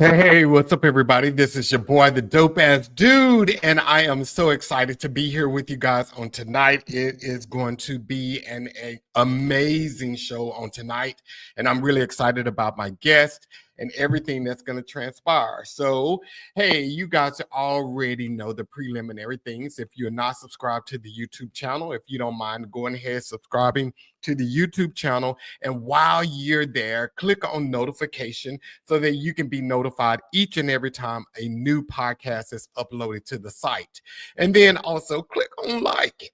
Hey, what's up, everybody? This is your boy, the dope ass dude, and I am so excited to be here with you guys on tonight. It is going to be an amazing show on tonight, and I'm really excited about my guest and everything that's going to transpire. So, hey, you guys already know the preliminary things. If you're not subscribed to the YouTube channel, if you don't mind going ahead subscribing to the YouTube channel, and while you're there, click on notification so that you can be notified each and every time a new podcast is uploaded to the site. And then also click on like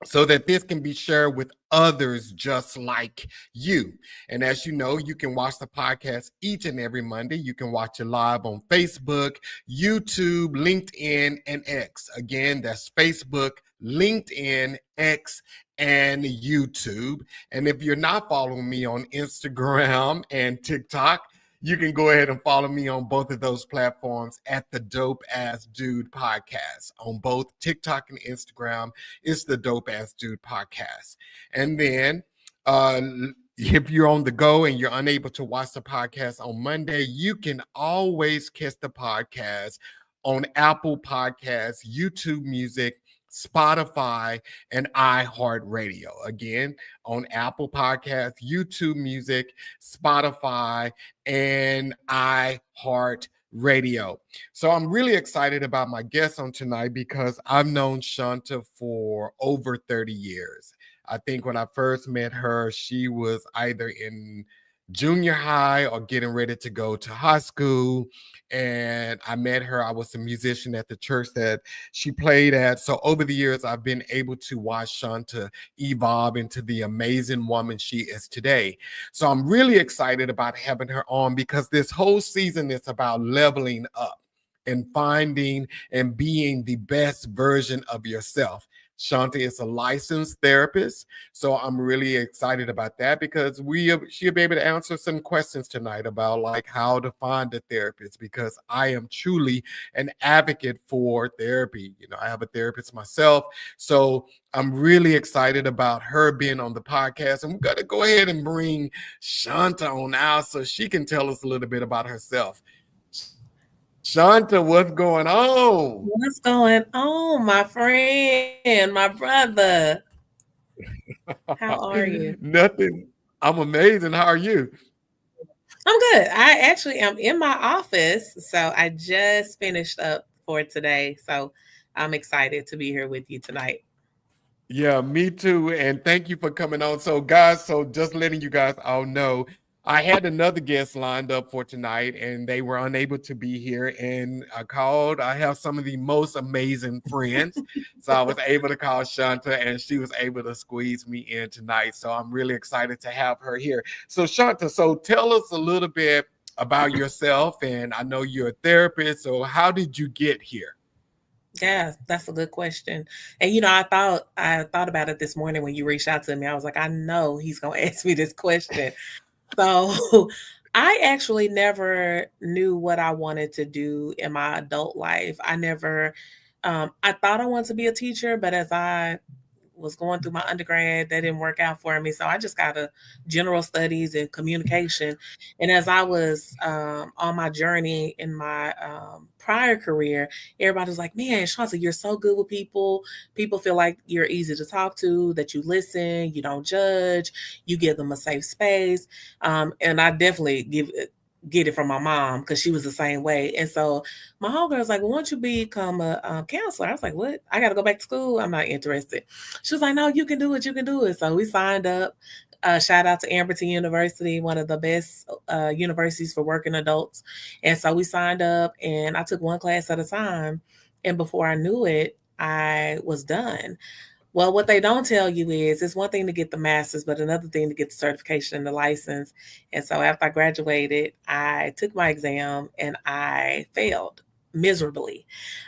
so that this can be shared with others just like you. And as you know, you can watch the podcast each and every Monday. You can watch it live on Facebook, YouTube, LinkedIn, and X. Again, that's Facebook, LinkedIn, X, and YouTube. And if you're not following me on Instagram and TikTok, you can go ahead and follow me on both of those platforms at the Dope Ass Dude Podcast. On both TikTok and Instagram, it's the Dope Ass Dude Podcast. And then if you're on the go and you're unable to watch the podcast on Monday, you can always catch the podcast on Apple Podcasts, YouTube Music, Spotify, and iHeartRadio. Again, on Apple Podcasts, YouTube Music, Spotify, and iHeartRadio. So I'm really excited about my guest on tonight because I've known Chanta for over 30 years. I think when I first met her, she was either in junior high or getting ready to go to high school. And I met her. I was a musician at the church that she played at. So over the years, I've been able to watch Chanta evolve into the amazing woman she is today. So I'm really excited about having her on because this whole season is about leveling up and finding and being the best version of yourself. Chanta is a licensed therapist, so I'm really excited about that because she'll be able to answer some questions tonight about like how to find a therapist because I am truly an advocate for therapy. You know, I have a therapist myself, so I'm really excited about her being on the podcast, and we're going to go ahead and bring Chanta on now so she can tell us a little bit about herself. Chanta, what's going on? What's going on, my friend, my brother? How are you? Nothing. I'm amazing. How are you? I'm good. I actually am in my office, so I just finished up for today. So I'm excited to be here with you tonight. Yeah, me too. And thank you for coming on. So, guys, just letting you guys all know, I had another guest lined up for tonight and they were unable to be here. And I called, I have some of the most amazing friends. So I was able to call Chanta and she was able to squeeze me in tonight. So I'm really excited to have her here. So, Chanta, so tell us a little bit about yourself. And I know you're a therapist. So, how did you get here? Yeah, that's a good question. And I thought about it this morning when you reached out to me. I was like, I know he's gonna ask me this question. So I actually never knew what I wanted to do in my adult life. I thought I wanted to be a teacher, but as I was going through my undergrad, that didn't work out for me. So I just got a general studies and communication. And as I was on my journey in my prior career, everybody was like, man, Chanta, you're so good with people. People feel like you're easy to talk to, that you listen, you don't judge, you give them a safe space. And I definitely get it from my mom because she was the same way. And so my homegirl was like, well, why don't you become a counselor? I was like, what? I got to go back to school. I'm not interested. She was like, no, you can do it. You can do it. So we signed up. Shout out to Amberton University, one of the best universities for working adults. And so we signed up and I took one class at a time. And before I knew it, I was done. Well, what they don't tell you is it's one thing to get the master's, but another thing to get the certification and the license. And so after I graduated, I took my exam and I failed miserably.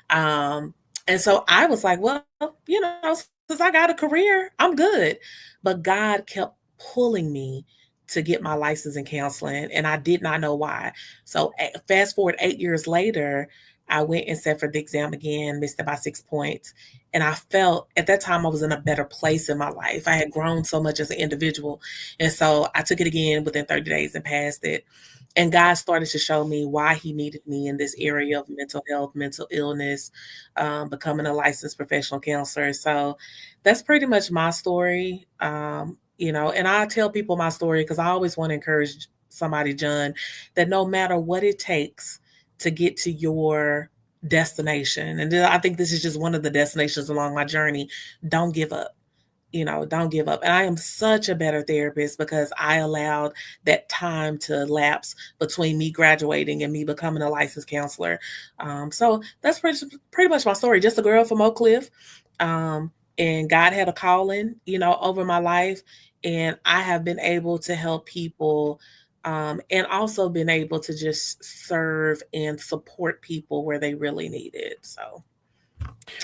And so I was like, well, since I got a career, I'm good. But God kept pulling me to get my license in counseling, and I did not know why. So fast forward 8 years later, I went and sat for the exam again, missed it by 6 points. And I felt at that time I was in a better place in my life. I had grown so much as an individual. And so I took it again within 30 days and passed it. And God started to show me why He needed me in this area of mental health, mental illness, becoming a licensed professional counselor. So that's pretty much my story. And I tell people my story because I always want to encourage somebody, John, that no matter what it takes to get to your destination, and I think this is just one of the destinations along my journey, don't give up. Don't give up. And I am such a better therapist because I allowed that time to lapse between me graduating and me becoming a licensed counselor. So that's pretty much my story. Just a girl from Oak Cliff. Um, and God had a calling, over my life. And I have been able to help people, and also been able to just serve and support people where they really need it. So,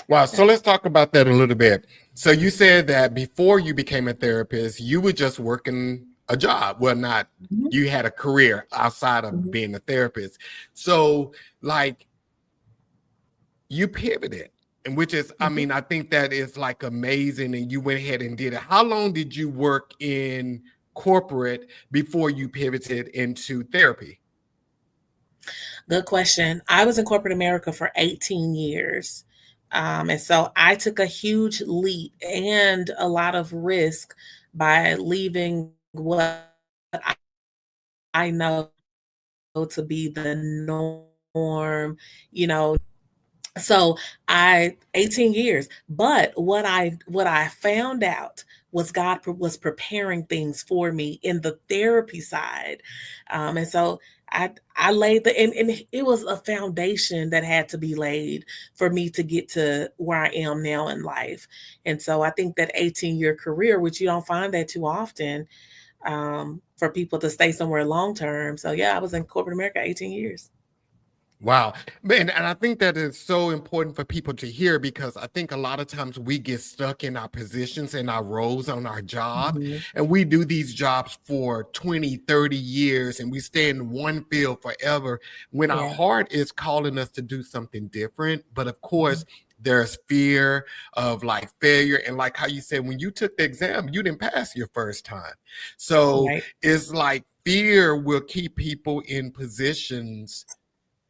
Wow. So yeah. let's talk about that a little bit. So you said that before you became a therapist, you were just working a job. Well, not Mhm, you had a career outside of mhm, being a therapist. So like you pivoted, and which is, I mhm. mean, I think that is like amazing. And you went ahead and did it. How long did you work in corporate before you pivoted into therapy? Good question. I was in corporate America for 18 years. And so I took a huge leap and a lot of risk by leaving what I know to be the norm, you know, so I 18 years. But what I found out was was preparing things for me in the therapy side. And so I laid and it was a foundation that had to be laid for me to get to where I am now in life. And so I think that 18-year career, which you don't find that too often, for people to stay somewhere long term. So yeah, I was in corporate America 18 years. Wow. Man, and I think that is so important for people to hear because I think a lot of times we get stuck in our positions and our roles on our job. Mhm. And we do these jobs for 20, 30 years and we stay in one field forever when our Yeah. heart is calling us to do something different. But of Mhm. course, there's fear of like failure. And like how you said, when you took the exam, you didn't pass your first time. So Right. it's like fear will keep people in positions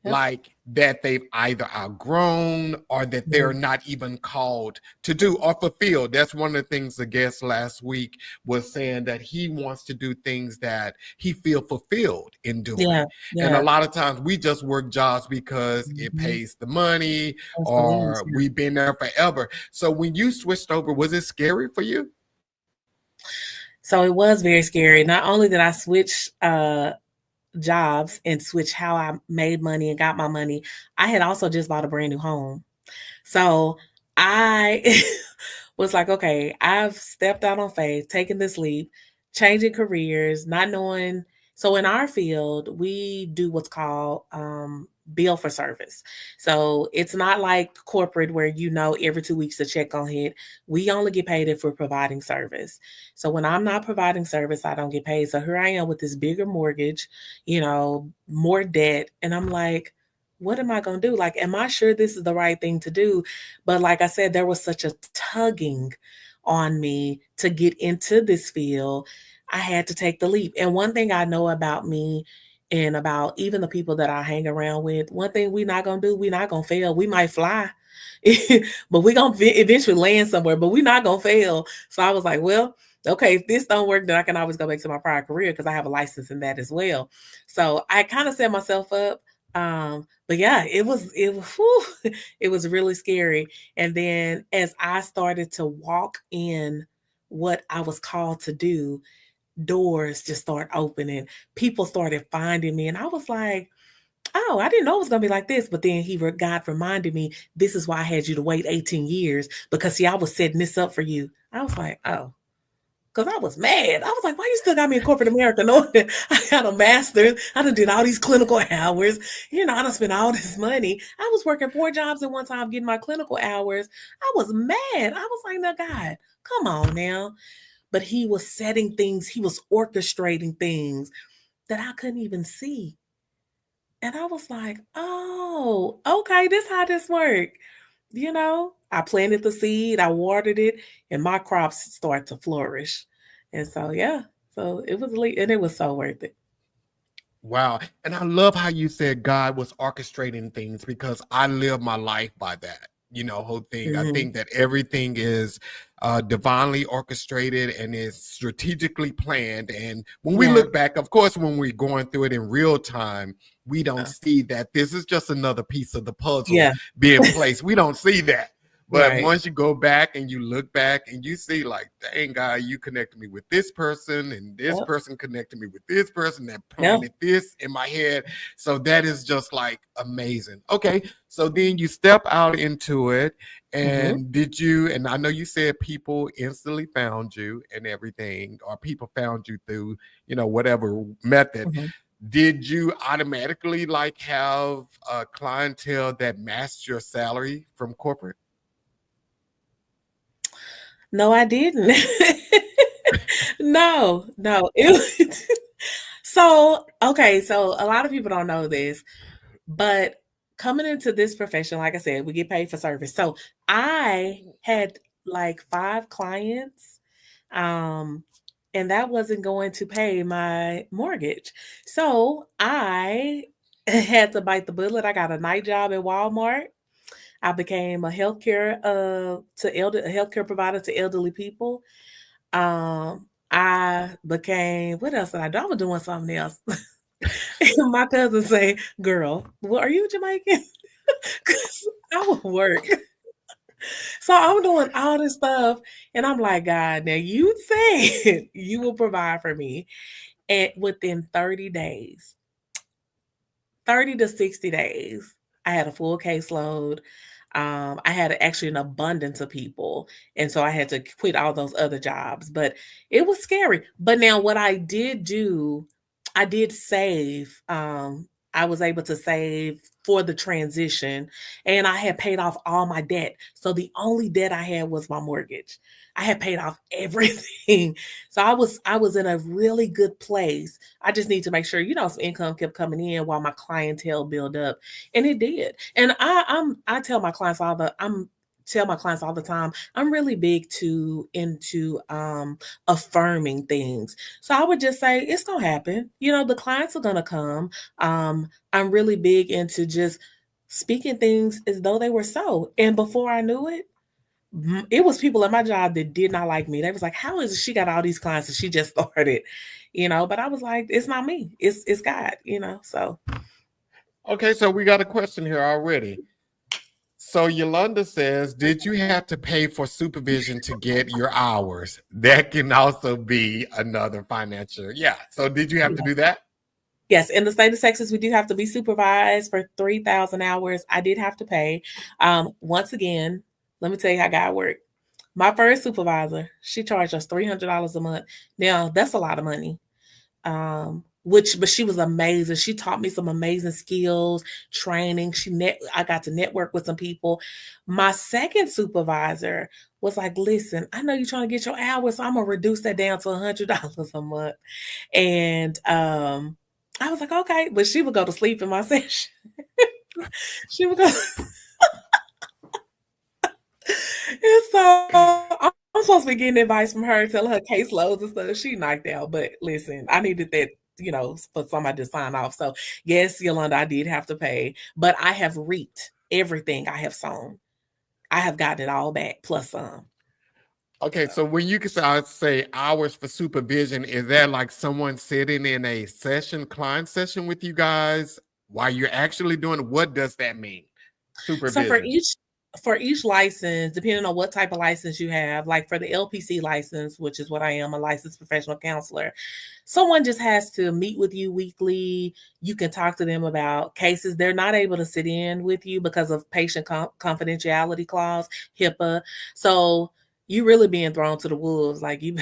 Yep. like that they've either outgrown or that they're Mhm. not even called to do or fulfilled. That's one of the things the guest last week was saying, that he wants to do things that he feel fulfilled in doing. Yeah, And a yeah. lot of times we just work jobs because it Mhm. pays the money That's the least, or yeah. we've been there forever. So when you switched over, was it scary for you? So it was very scary. Not only did I switch, jobs and switch how I made money and got my money, I had also just bought a brand new home. So I was like, okay, I've stepped out on faith, taken this leap, changing careers, not knowing. So in our field, we do what's called bill for service. So it's not like corporate where every 2 weeks the check on hit. We only get paid if we're providing service. So when I'm not providing service, I don't get paid. So here I am with this bigger mortgage, more debt, and I'm like, what am I going to do? Like, am I sure this is the right thing to do? But like I said, there was such a tugging on me to get into this field. I had to take the leap. And one thing I know about me and about even the people that I hang around with, one thing we're not going to do, we're not going to fail. We might fly, but we're going to eventually land somewhere, but we're not going to fail. So I was like, well, okay, if this don't work, then I can always go back to my prior career because I have a license in that as well. So I kind of set myself up. But yeah, it was whew, it was really scary. And then as I started to walk in what I was called to do, doors just start opening. People started finding me, and I was like, "Oh, I didn't know it was gonna be like this." But then God reminded me, "This is why I had you to wait 18 years because see, I was setting this up for you." I was like, "Oh." Because I was mad. I was like, why you still got me in corporate America knowing that I got a master's? I done did all these clinical hours. I done spent all this money. I was working 4 jobs at one time getting my clinical hours. I was mad. I was like, no, God, come on now. But he was setting things, he was orchestrating things that I couldn't even see. And I was like, oh, okay, this how this work. I planted the seed, I watered it, and my crops start to flourish. And so, yeah, so it was and it was so worth it. Wow. And I love how you said God was orchestrating things because I live my life by that, whole thing. I Mhm. think that everything is divinely orchestrated and is strategically planned. And when we Yeah. look back, of course, when we're going through it in real time, we don't see that this is just another piece of the puzzle Yeah. being placed. We don't see that. But Right. once you go back and you look back and you see, like, dang, God, you connected me with this person and this Yep. person connected me with this person that Yep. planted this in my head. So that is just like amazing. Okay. So then you step out into it. Mhm. And did you, and I know you said people instantly found you and everything, or people found you through, whatever method. Mhm. Did you automatically like have a clientele that matched your salary from corporate? No, I didn't. No, no. So, okay, so a lot of people don't know this, but coming into this profession, like I said, we get paid for service. So I had like 5 clients, um, and that wasn't going to pay my mortgage. So I had to bite the bullet. I got a night job at Walmart. I became a healthcare provider to elderly people. I became, what else did I do? I was doing something else. And my cousin say, "Girl, well, are you Jamaican?" 'Cause I would work. So I'm doing all this stuff, and I'm like, "God, now you said you will provide for me." And within 30 days, 30 to 60 days, I had a full caseload. I had actually an abundance of people, and so I had to quit all those other jobs, but it was scary. But now what I did do, I did save. I was able to save for the transition, and I had paid off all my debt. So the only debt I had was my mortgage. I had paid off everything. So I was in a really good place. I just need to make sure, some income kept coming in while my clientele built up, and it did. And I tell my clients all the time, I'm really big into affirming things. So I would just say it's gonna happen. The clients are gonna come. I'm really big into just speaking things as though they were so. And before I knew it, it was people at my job that did not like me. They was like, "How is she got all these clients and she just started?" But I was like, "It's not me. It's God." So Okay, so we got a question here already. So Yolanda says, did you have to pay for supervision to get your hours? That can also be another financial. Yeah. So did you have to yeah. do that? Yes, in the state of Texas, we do have to be supervised for 3,000 hours. I did have to pay. Once again, let me tell you how God worked. My first supervisor, she charged us $300 a month. Now that's a lot of money. But she was amazing. She taught me some amazing skills, training. I got to network with some people. My second supervisor was like, "Listen, I know you're trying to get your hours, so I'm gonna reduce that down to $100 a month." And I was like, "Okay," but she would go to sleep in my session. She would go. And so I'm supposed to be getting advice from her, telling her caseloads and stuff. She knocked out, but listen, I needed that, for somebody to sign off. So yes, Yolanda, I did have to pay, but I have reaped everything I have sown. I have gotten it all back plus some. Okay, So so when you can say hours for supervision, is that like someone sitting in a client session with you guys while you're actually doing what does that mean? So for Supervision. each license, depending on what type of license you have, like for the LPC license, which is what I am, a licensed professional counselor, someone just has to meet with you weekly. You can talk to them about cases. They're not able to sit in with you because of patient confidentiality clause, HIPAA. So you really being thrown to the wolves. Like you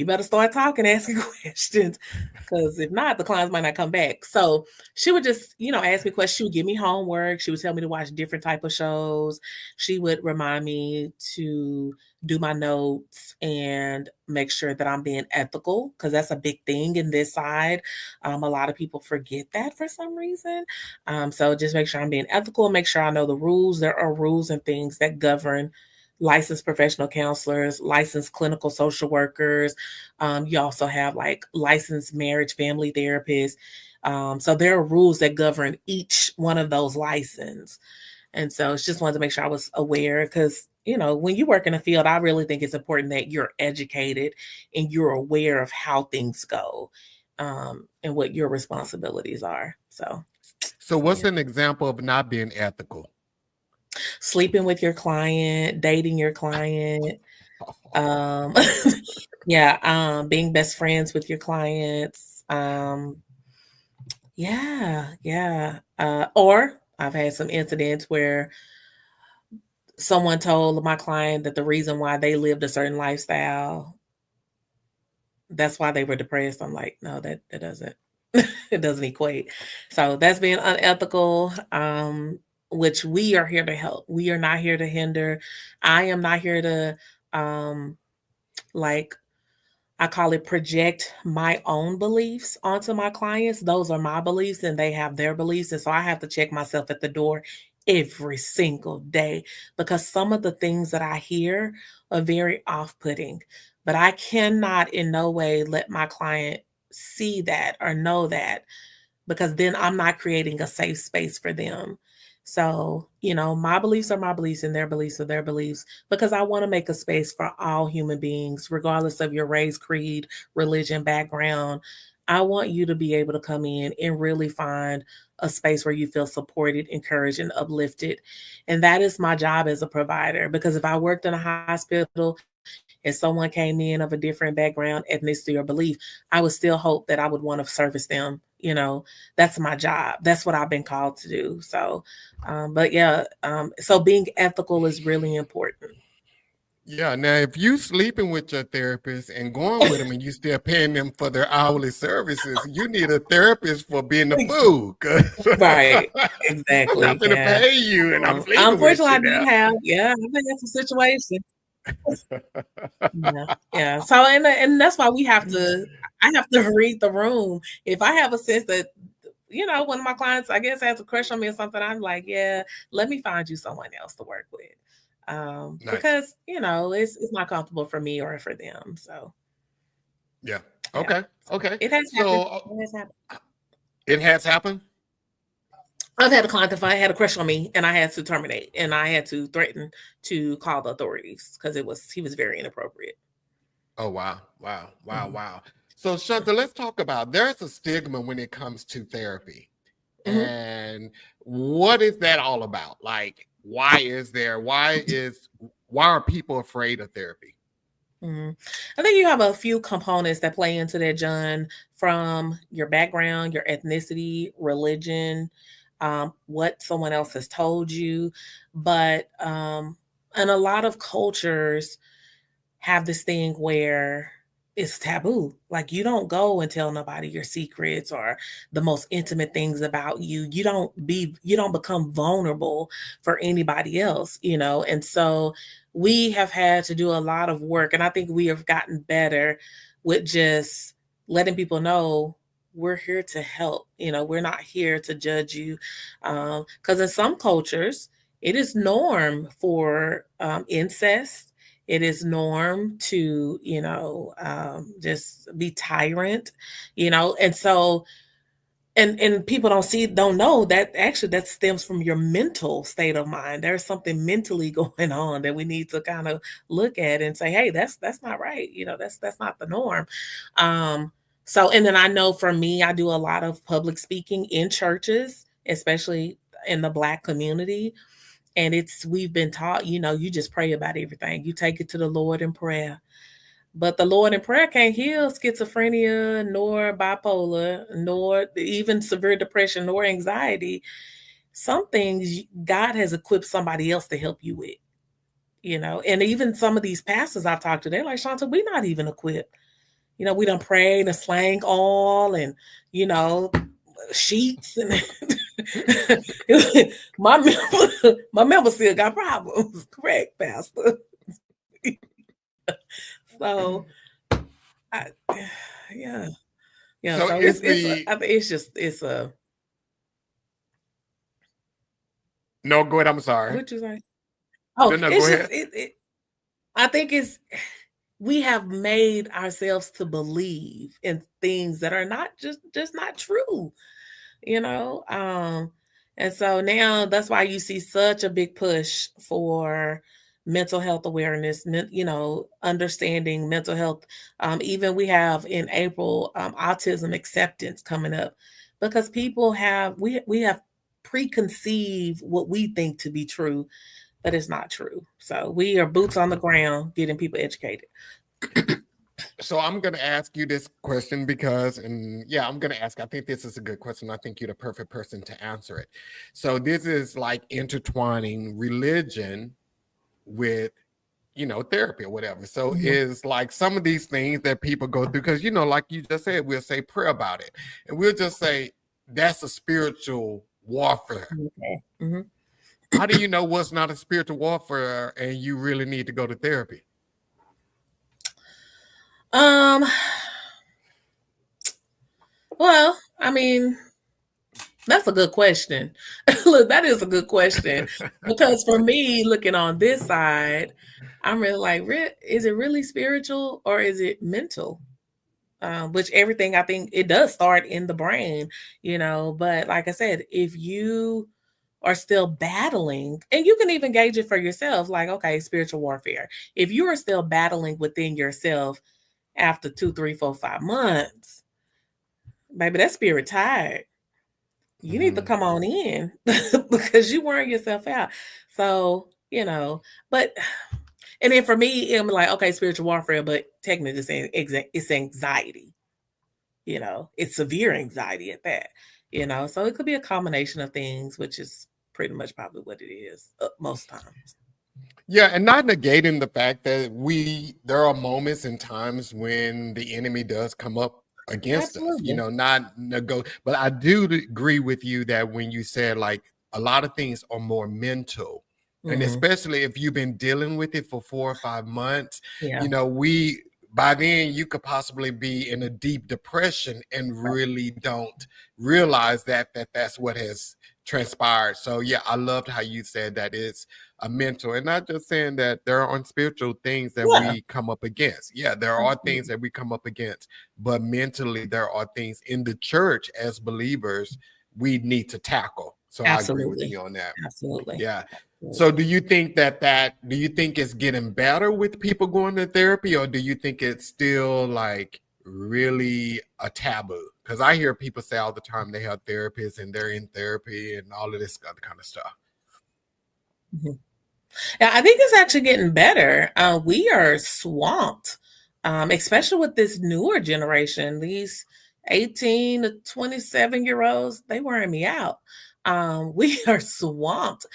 better start talking, asking questions, because if not, the clients might not come back. So she would just, ask me questions. She would give me homework. She would tell me to watch different type of shows. She would remind me to do my notes and make sure that I'm being ethical, because that's a big thing in this side. A lot of people forget that for some reason. So just make sure I'm being ethical, make sure I know the rules. There are rules and things that govern licensed professional counselors, licensed clinical social workers. You also have like licensed marriage family therapists. So there are rules that govern each one of those licenses. And so it's just wanted to make sure I was aware, because, when you work in a field, I really think it's important that you're educated and you're aware of how things go, and what your responsibilities are. So what's Yeah. an example of not being ethical? Sleeping with your client, dating your client, um, yeah, being best friends with your clients. Yeah. Or I've had some incidents where someone told my client that the reason why they lived a certain lifestyle, that's why they were depressed. I'm like, no, that doesn't it doesn't equate. So that's being unethical, which we are here to help. We are not here to hinder. I am not here to um like I call it project my own beliefs onto my clients. Those are my beliefs and they have their beliefs. And so I have to check myself at the door every single day, because some of the things that I hear are very off putting. But I cannot in no way let my client see that or know that, because then I'm not creating a safe space for them. So, my beliefs are my beliefs and their beliefs are their beliefs, because I want to make a space for all human beings, regardless of your race, creed, religion, background. I want you to be able to come in and really find a space where you feel supported, encouraged, and uplifted. And that is my job as a provider, because if I worked in a hospital and someone came in of a different background, ethnicity, or belief, I would still hope that I would want to service them. That's my job. That's what I've been called to do. So, but yeah, so being ethical is really important. Yeah. Now, if you sleeping with your therapist and going with them and you still paying them for their hourly services, you need a therapist for being the fool. 'Cause Right. I'm not Exactly. going to Yeah. pay you and I'm sleeping with Unfortunately, I you did now. have, yeah, I've been in some situations. Yeah, yeah. So, and that's why I have to read the room. If I have a sense that, one of my clients, I guess, has a crush on me or something, I'm like, yeah, let me find you someone else to work with. Nice. Because, it's not comfortable for me or for them. So, Yeah. yeah. Okay. So Okay. it has happened. So It has happened. it has happened. I've had a client that had a crush on me and I had to terminate, and I had to threaten to call the authorities because he was very inappropriate. Oh, wow. Wow. Wow. Mhm. Wow. So, Shanta, let's talk about there's a stigma when it comes to therapy. Mhm. And what is that all about? Like, why are people afraid of therapy? Mhm. I think you have a few components that play into that, John, from your background, your ethnicity, religion, what someone else has told you. But in a lot of cultures, have this thing where it's taboo. Like you don't go and tell nobody your secrets or the most intimate things about you. You don't become vulnerable for anybody else, And so we have had to do a lot of work, and I think we have gotten better with just letting people know we're here to help. We're not here to judge you. Because in some cultures, it is norm for incest. It is norm to, just be tyrant, and so and people don't know that actually that stems from your mental state of mind. There's something mentally going on that we need to kind of look at and say, hey, that's not right. That's not the norm. Um, so and then I know for me, I do a lot of public speaking in churches, especially in the Black community. And we've been taught, you just pray about everything. You take it to the Lord in prayer. But the Lord in prayer can't heal schizophrenia, nor bipolar, nor even severe depression, nor anxiety. Some things God has equipped somebody else to help you with. And even some of these pastors I've talked to, they're like, Shanta, we're not even equipped. We done prayed and slang all and, you know, sheets and my member still got problems. Correct, Pastor. So I, yeah. Yeah. So So is the I think it's just it's a no, go ahead. I'm sorry. what you say? No, Oh, no, go it's just ahead. I think we have made ourselves to believe in things that are not just not true, you know. And so now that's why you see such a big push for mental health awareness, understanding mental health. Even we have in April autism acceptance coming up because people we have preconceived what we think to be true, but it's not true. So we are boots on the ground getting people educated. So I'm going to ask you this question because, and yeah, I'm going to ask, I think this is a good question. I think you're the perfect person to answer it. So this is like intertwining religion with, therapy or whatever. So Mhm. is like some of these things that people go through, because, like you just said, we'll say prayer about it. And we'll just say, that's a spiritual warfare. Okay. Mm-hmm. How do you know what's not a spiritual warfare and you really need to go to therapy? Um, well, I mean, that's a good question. Look, that is a good question because for me, looking on this side, I'm really like, is it really spiritual or is it mental? Which everything I think it does start in the brain, But like I said, if you are still battling, and you can even gauge it for yourself, like, okay, spiritual warfare. If you are still battling within yourself after 2, 3, 4, 5 months, baby, that spirit tired. You need to Mhm. come on in because you wearing yourself out. So, but and then for me, I'm like, okay, spiritual warfare, but technically it's anxiety. It's severe anxiety at that. So it could be a combination of things, which is pretty much probably what it is most times. Yeah, and not negating the fact that there are moments and times when the enemy does come up against us, Absolutely. not but I do agree with you that when you said like a lot of things are more mental, and Hmm. especially if you've been dealing with it for 4 or 5 months, Yeah. we by then you could possibly be in a deep depression and really don't realize that's what has transpired. So yeah, I loved how you said that it's a mental, and not just saying that there aren't spiritual things that Yeah. we come up against. Yeah, there are things Absolutely. that we come up against, but mentally there are things in the church as believers we need to tackle. So I agree with Absolutely. you on that. Absolutely. Yeah. So Absolutely. do you think do you think it's getting better with people going to therapy, or do you think it's still like really a taboo? Because I hear people say all the time they have therapists and they're in therapy and all of this other kind of stuff. Mhm. Yeah, I think it's actually getting better. We are swamped, especially with this newer generation. These 18 to 27-year-olds, they wearing me out. We are swamped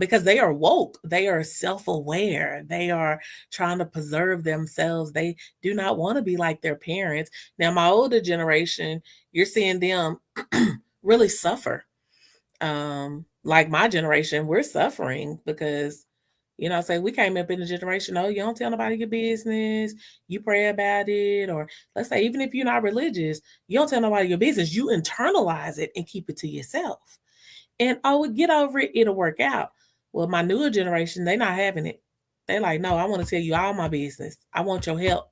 because they are woke. They are self-aware. They are trying to preserve themselves. They do not want to be like their parents. Now, my older generation, you're seeing them really suffer. Like my generation, we're suffering because say we came up in a generation, oh, you don't tell nobody your business, you pray about it, or let's say even if you're not religious, you don't tell nobody your business, you internalize it and keep it to yourself. And oh, get over it, it'll work out. Well, my newer generation, they not having it. They like, no, I want to tell you all my business. I want your help.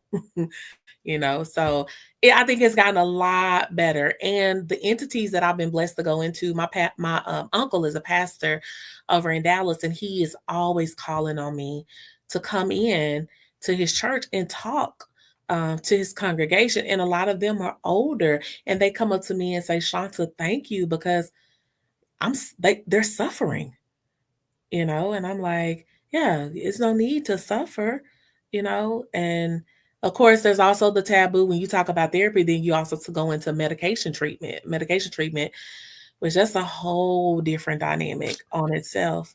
So I think it's gotten a lot better. And the entities that I've been blessed to go into, my uncle is a pastor over in Dallas, and he is always calling on me to come in to his church and talk to his congregation. And a lot of them are older, and they come up to me and say, Shanta, thank you, because they're suffering, and I'm like, yeah, it's no need to suffer. And of course, there's also the taboo when you talk about therapy, then you also to go into medication treatment, which that's a whole different dynamic on itself.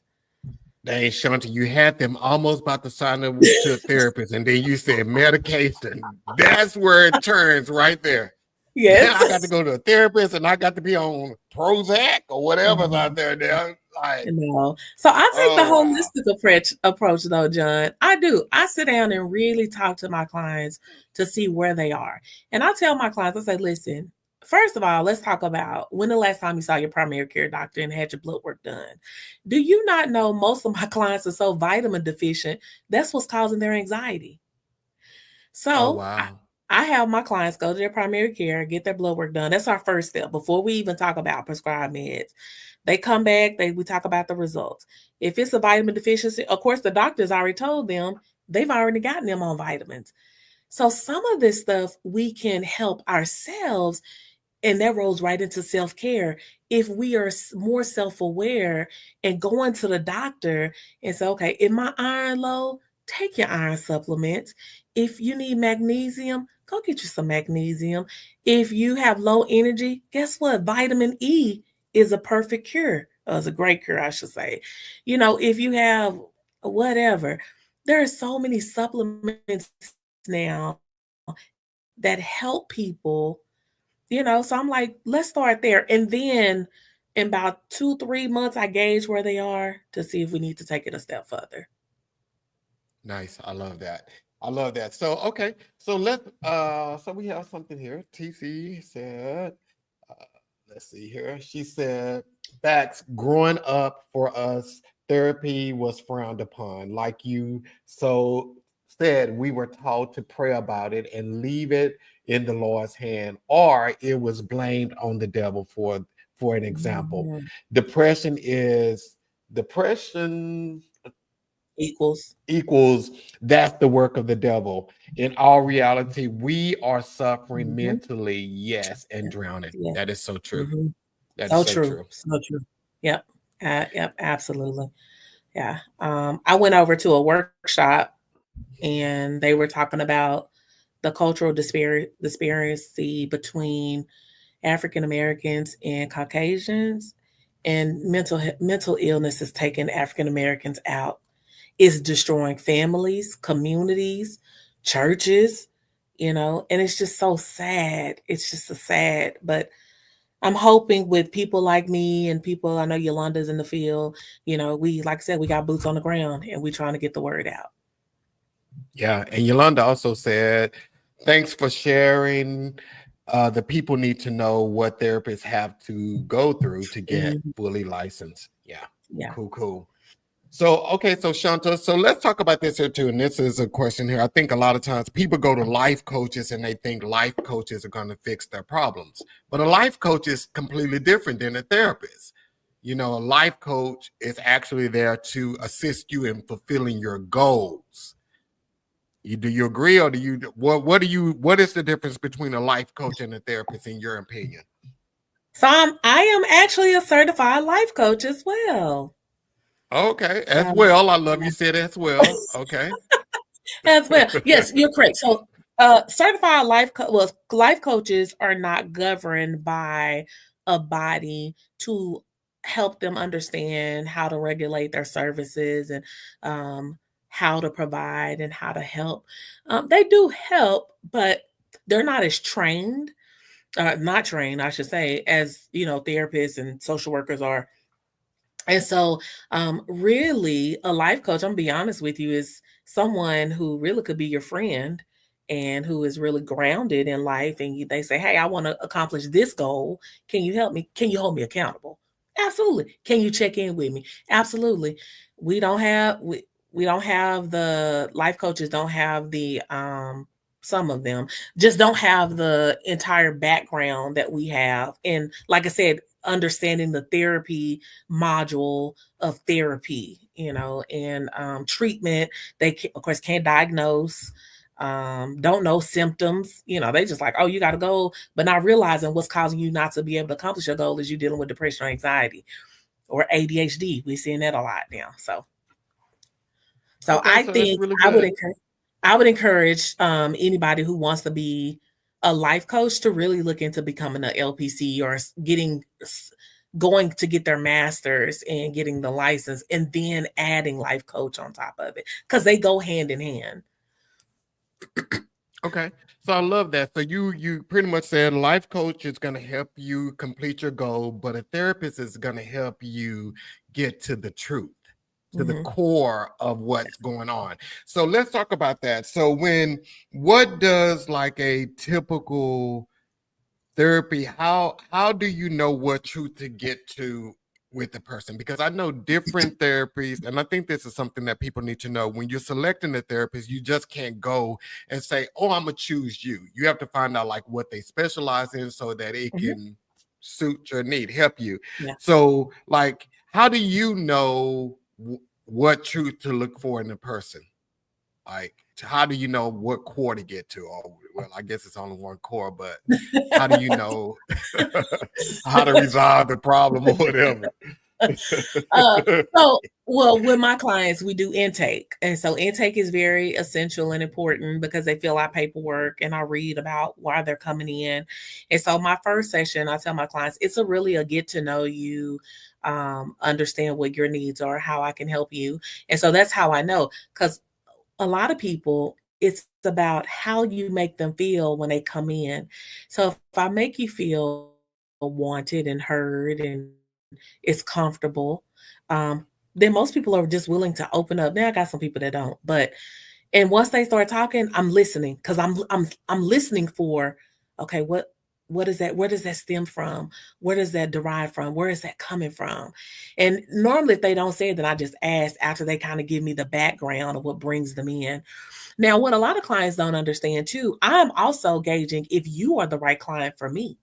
Dang, Shanta, you had them almost about to sign up to a therapist, and then you said medication. That's where it turns right there. Then Yes. I got to go to a therapist, and I got to be on Prozac or whatever's out Mhm. there. Now, like, No. So I take the oh wow, holistic approach though, John. I do. I sit down and really talk to my clients to see where they are. And I tell my clients, I say, listen, first of all, let's talk about when the last time you saw your primary care doctor and had your blood work done. Do you not know most of my clients are so vitamin deficient? That's what's causing their anxiety. oh So wow, I have my clients go to their primary care, get their blood work done. That's our first step before we even talk about prescribed meds. They come back, we talk about the results. If it's a vitamin deficiency, of course, the doctor's already told them they've already gotten them on vitamins. So some of this stuff we can help ourselves, and that rolls right into self-care. If we are more self-aware and going to the doctor and say, okay, if my iron low, take your iron supplements. If you need magnesium, go get you some magnesium. If you have low energy, guess what? Vitamin E is a perfect cure. It's a great cure, I should say. If you have whatever, there are so many supplements now that help people, so I'm like, let's start there. And then in about 2, 3 months, I gauge where they are to see if we need to take it a step further. nice. I love that. I love that. So okay, so so we have something here. TC said, uh, let's see here. She said, "Facts. Growing up for us, therapy was frowned upon. Like you so said, we were taught to pray about it and leave it in the Lord's hand, or it was blamed on the devil. For an example, Mhm. depression Equals. equals that's the work of the devil. In all reality, we are suffering Mhm. mentally, yes, and drowning. Yes. That is so true. Mhm. That is So so true. true. So true. Yep. Yep. Absolutely. Yeah. I went over to a workshop and they were talking about the cultural disparity between African Americans and Caucasians, and mental illness is taking African Americans out. It's destroying families, communities, churches, and it's just so sad. It's just so sad. But I'm hoping with people like me and people, I know Yolanda's in the field, we, like I said, we got boots on the ground and we trying to get the word out. Yeah. And Yolanda also said, thanks for sharing. The people need to know what therapists have to go through to get Mhm. fully licensed. Yeah. Yeah. Cool, cool. So, okay, so Shanta, so let's talk about this here too. And this is a question here. I think a lot of times people go to life coaches and they think life coaches are going to fix their problems. But a life coach is completely different than a therapist. A life coach is actually there to assist you in fulfilling your goals. Do you agree, or what is the difference between a life coach and a therapist in your opinion? So I am actually a certified life coach as well. Okay, as So well. I love you said as well. Okay. as well. Yes, you're correct. So, certified life coaches are not governed by a body to help them understand how to regulate their services and how to provide and how to help. They do help, but they're not as trained, not trained, I should say, as therapists and social workers are. And so, really, a life coach, I'm gonna be honest with you, is someone who really could be your friend and who is really grounded in life. And they say, hey, I want to accomplish this goal. Can you help me? Can you hold me accountable? Absolutely. Can you check in with me? Absolutely. We don't have we don't have the life coaches don't have the some of them just don't have the entire background that we have. And like I said, understanding the therapy module of therapy, and treatment. They, of course, can't diagnose, don't know symptoms. They just like, oh, you got to go, but not realizing what's causing you not to be able to accomplish your goal is you dealing with depression or anxiety or ADHD. We're seeing that a lot now. So Okay, I so that's think really I would good. encourage I would encourage anybody who wants to be a life coach to really look into becoming an LPC or getting going to get their master's and getting the license and then adding life coach on top of it because they go hand in hand. Okay. So I love that. So you pretty much said life coach is going to help you complete your goal, but a therapist is going to help you get to the truth, to the Mm-hmm. core of what's going on. So let's talk about that. So what does like a typical therapy, how do you know what truth to get to with the person? Because I know different therapies, and I think this is something that people need to know. When you're selecting a therapist, you just can't go and say, oh, I'm gonna choose you. You have to find out like what they specialize in so that it Mm-hmm. can suit your need, help you. Yeah. So like, how do you know what truth to look for in a person? Like, how do you know what core to get to? Or, well, I guess it's only one core, but how do you know how to resolve the problem or whatever? uh, so, well, with my clients, we do intake. And so intake is very essential and important because they fill out paperwork and I read about why they're coming in. And so my first session, I tell my clients, it's really a get to know you, understand what your needs are, how I can help you. And so that's how I know. Because a lot of people, it's about how you make them feel when they come in. So if I make you feel wanted and heard and it's comfortable, um, then most people are just willing to open up. Now I got some people that don't, but and once they start talking, I'm listening because I'm listening for, okay, what is that? Where does that stem from? Where does that derive from? Where is that coming from? And normally, if they don't say it, then I just ask after they kind of give me the background of what brings them in. Now, what a lot of clients don't understand too, I'm also gauging if you are the right client for me.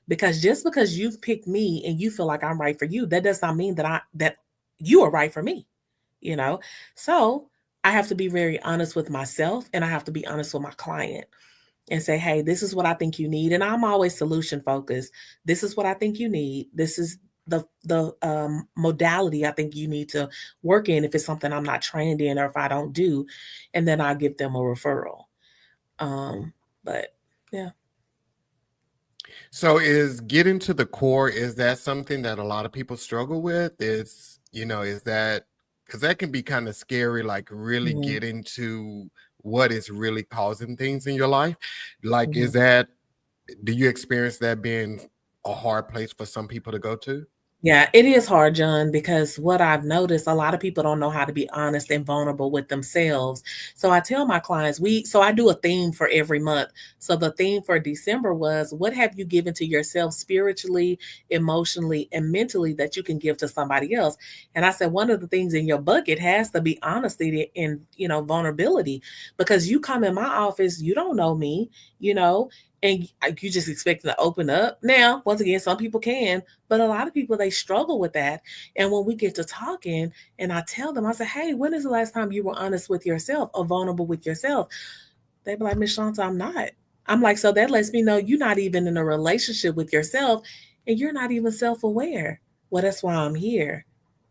Because just because you've picked me and you feel like I'm right for you, that does not mean that you are right for me, you know? So I have to be very honest with myself and I have to be honest with my client and say, hey, this is what I think you need. And I'm always solution focused. This is what I think you need. This is the modality I think you need to work in if it's something I'm not trained in or if I don't do, and then I'll give them a referral. But yeah. So is getting to the core, is that something that a lot of people struggle with? Is that because that can be kind of scary, like really Mhm, getting to what is really causing things in your life? Like, mhm. do you experience that being a hard place for some people to go to? Yeah, it is hard, John, because what I've noticed, a lot of people don't know how to be honest and vulnerable with themselves. So I tell my clients, so I do a theme for every month. So the theme for December was, what have you given to yourself spiritually, emotionally, and mentally that you can give to somebody else? And I said, one of the things in your bucket has to be honesty and, vulnerability, because you come in my office, you don't know me, you know, and you just expect to open up. Now, once again, some people can, but a lot of people, they struggle with that. And when we get to talking and I tell them, I say, hey, when is the last time you were honest with yourself or vulnerable with yourself? They be like, Miss Shanta, I'm not. I'm like, so that lets me know you're not even in a relationship with yourself and you're not even self aware. Well, that's why I'm here.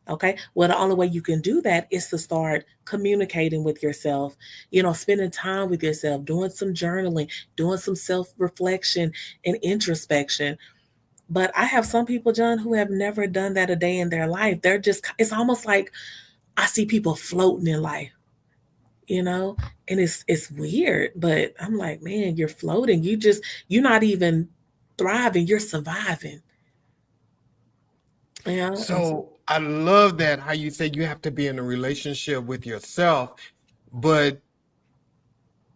Okay. Well, the only way you can do that is to start communicating with yourself, spending time with yourself, doing some journaling, doing some self reflection and introspection. But I have some people, John, who have never done that a day in their life. It's almost like I see people floating in life, you know, and it's weird, but I'm like, man, you're floating. You're not even thriving, you're surviving. Yeah. So I love that how you say you have to be in a relationship with yourself, but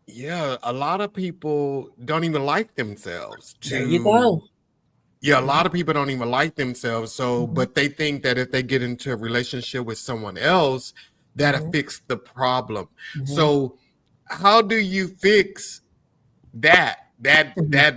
yeah, a lot of people don't even like themselves There you go. to yeah, a Mhm, lot of people don't even like themselves. So, mhm, but they think that if they get into a relationship with someone else, that'll mhm, fix the problem. mhm, So, how do you fix that that mhm, that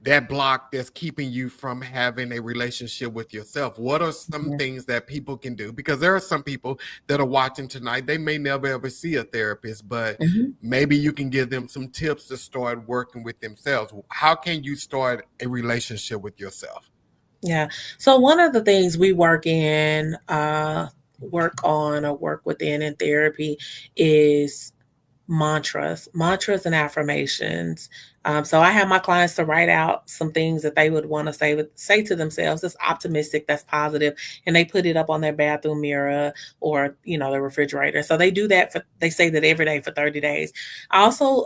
that block that's keeping you from having a relationship with yourself? What are some mhm, things that people can do? Because there are some people that are watching tonight, they may never ever see a therapist, but mhm. maybe you can give them some tips to start working with themselves. How can you start a relationship with yourself? Yeah. So one of the things we work on or work within in therapy is mantras and affirmations. So I have my clients to write out some things that they would want to say to themselves. That's optimistic, that's positive, and they put it up on their bathroom mirror or their refrigerator. So they do that they say that every day for 30 days. I also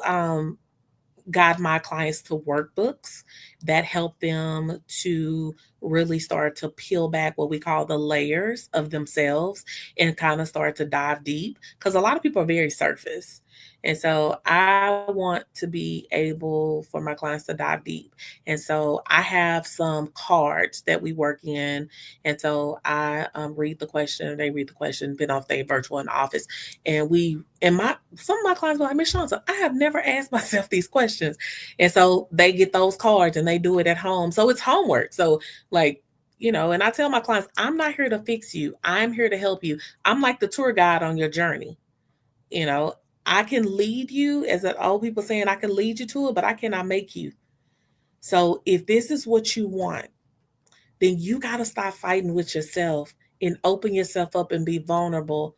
guide my clients to workbooks that help them to really start to peel back what we call the layers of themselves and kind of start to dive deep because a lot of people are very surface. And so I want to be able for my clients to dive deep. And so I have some cards that we work in. And so I read the question, they read the question, been off they virtual in the office. And some of my clients go like, Miss Shanta, I have never asked myself these questions. And so they get those cards and they do it at home. So it's homework. So like, and I tell my clients, I'm not here to fix you. I'm here to help you. I'm like the tour guide on your journey. You know, I can lead you, as that old people saying, I can lead you to it, but I cannot make you. So if this is what you want, then you got to stop fighting with yourself and open yourself up and be vulnerable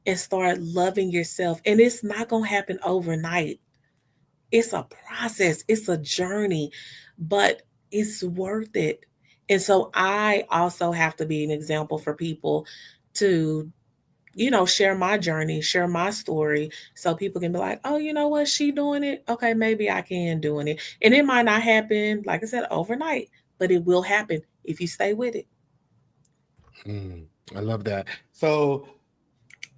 and start loving yourself. And it's not going to happen overnight. It's a process, it's a journey, but it's worth it. And so I also have to be an example for people to, share my journey, share my story so people can be like, oh, you know what, she doing it. Okay, maybe I can doing it. And it might not happen, like I said, overnight, but it will happen if you stay with it. I love that. So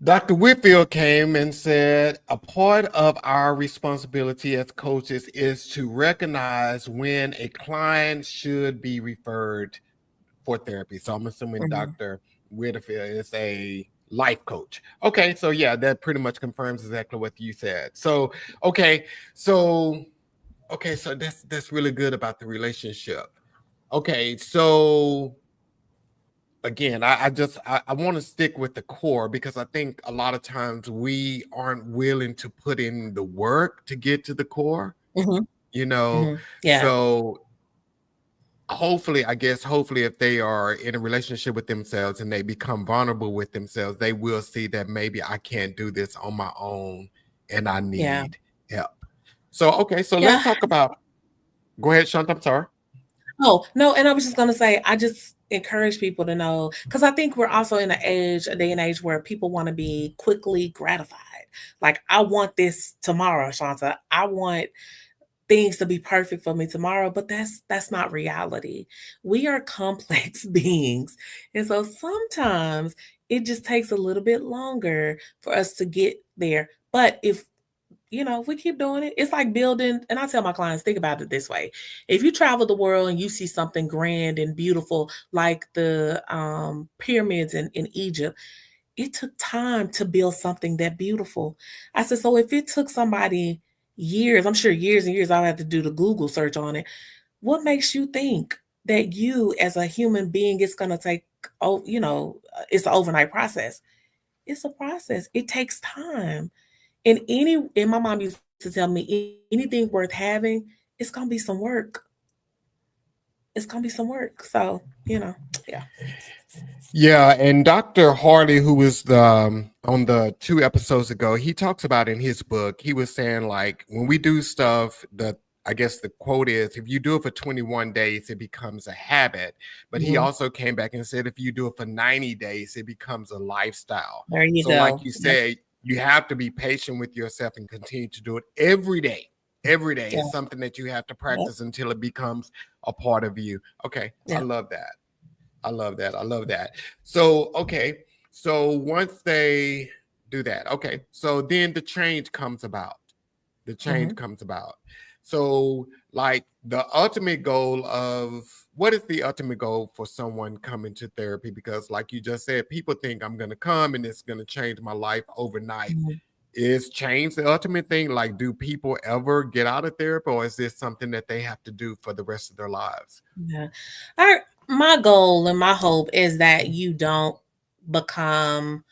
Dr. Whitfield came and said, a part of our responsibility as coaches is to recognize when a client should be referred for therapy. So I'm assuming Mhm. Dr. Whitfield is a life coach. Okay, so yeah, that pretty much confirms exactly what you said. So, okay, so so that's really good about the relationship. Okay, so again, I want to stick with the core because I think a lot of times we aren't willing to put in the work to get to the core, Mhm. you know. Mhm. Yeah. So hopefully if they are in a relationship with themselves and they become vulnerable with themselves, they will see that maybe I can't do this on my own and I Yeah. need help. So okay, so let's Yeah. talk about, go ahead, Shant, I'm sorry. Oh, no, and I was just gonna say, I just encourage people to know because I think we're also in a day and age where people want to be quickly gratified. Like, I want this tomorrow, Shanta. I want things to be perfect for me tomorrow, but that's not reality. We are complex beings. And so sometimes it just takes a little bit longer for us to get there. But if we keep doing it, it's like building. And I tell my clients, think about it this way. If you travel the world and you see something grand and beautiful, like the pyramids in Egypt, it took time to build something that beautiful. I said, so if it took somebody years, I'm sure years and years, I'll have to do the Google search on it. What makes you think that you as a human being, it's going to take, it's an overnight process? It's a process. It takes time. And my mom used to tell me anything worth having, it's gonna be some work. It's gonna be some work. So, yeah. Yeah, and Dr. Hardy, who was on the 2 episodes ago, he talks about in his book, he was saying like when we do stuff, I guess the quote is if you do it for 21 days, it becomes a habit. But he Mhm. also came back and said if you do it for 90 days, it becomes a lifestyle. There you So, like go. you Yeah, said, you have to be patient with yourself and continue to do it every day. Every day yeah, is something that you have to yep, practice until it becomes a part of you. Okay, I yeah. love that. I love that. I love that. So, okay. So once they do that, okay. So then the change comes about. The change Mhm. comes about. So, like the ultimate goal of what is the ultimate goal for someone coming to therapy? Because, like you just said, people think I'm going to come and it's going to change my life overnight. Mhm. Is change the ultimate thing? Like, do people ever get out of therapy, or is this something that they have to do for the rest of their lives? Yeah. My goal and my hope is that you don't become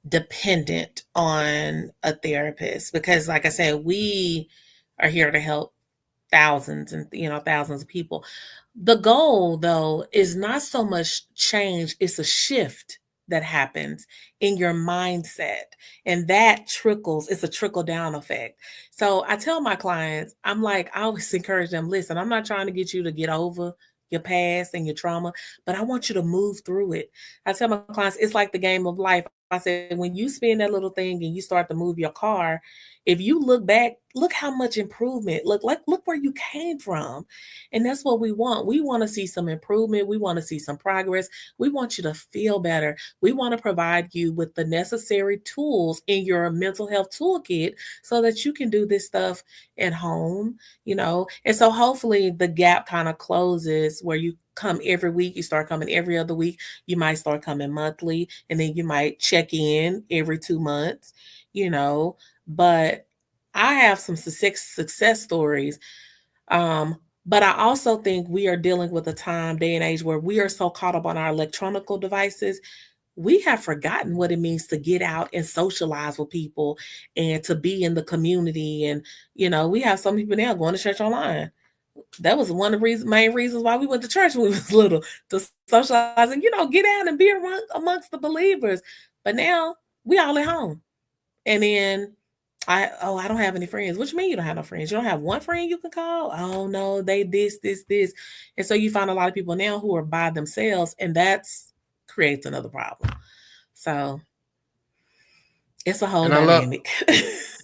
dependent on a therapist because like I said, we are here to help thousands and thousands of people. The goal though is not so much change, it's a shift. that happens in your mindset. And that trickles, it's a trickle down effect. So I tell my clients, I'm like, I always encourage them, listen, I'm not trying to get you to get over your past and your trauma, but I want you to move through it. I tell my clients, it's like the game of life. I said, when you spin that little thing and you start to move your car, if you look back, look how much improvement, look where you came from. And that's what we want. We want to see some improvement. We want to see some progress. We want you to feel better. We want to provide you with the necessary tools in your mental health toolkit so that you can do this stuff at home, you know. And so hopefully the gap kind of closes where you come every week, you start coming every other week, you might start coming monthly, and then you might check in every 2 months, you know. But I have some success stories. Um, but I also think we are dealing with a time, day and age where we are so caught up on our electronical devices, we have forgotten what it means to get out and socialize with people and to be in the community. And, you know, we have some people now going to church online. That was one of the main reasons why we went to church when we was little, to socialize and, you know, get out and be amongst the believers. But now we all at home. And then I don't have any friends. What you mean you don't have no friends? You don't have one friend you can call? Oh no, they this. And so you find a lot of people now who are by themselves, and that's creates another problem. So it's a whole And I love, dynamic.